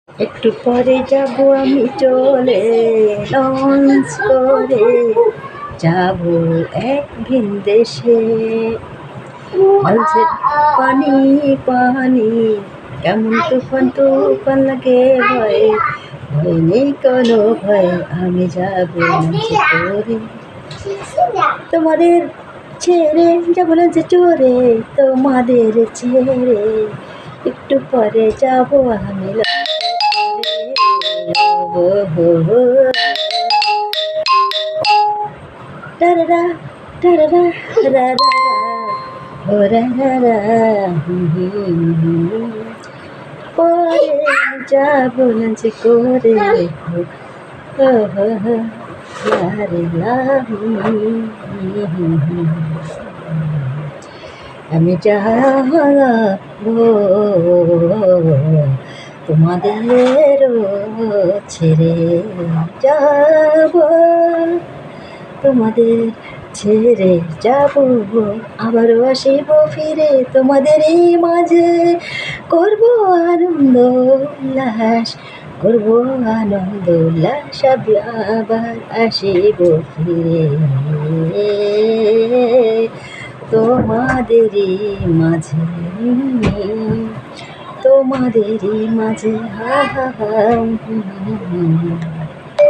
একটু পরে যাব আমি চলে, লঞ্চ করে যাব এক ভিন দেশে। লঞ্চের পানি পানি, কেমন তুফান তুফান লাগে, ভয় ভয় নেই কোনো ভয়, আমি যাব লঞ্চে করে। তোমাদের ছেড়ে যাব লঞ্চে চড়ে, তোমাদের ছেড়ে একটু পরে যাব আমি টারারা টারারা রারা ও রারা পরে যাব লঞ্চে করে, আমি যাব তোমাদের ছেড়ে যাব, তোমাদের ছেড়ে যাব, আবারও আসিব ফিরে তোমাদেরই মাঝে। করব আনন্দ উল্লাস, করব আনন্দ উল্লাস, আবার আসিব ফিরে তোমাদেরই মাঝে, তোমাদেরই মাঝে। হা হা হা।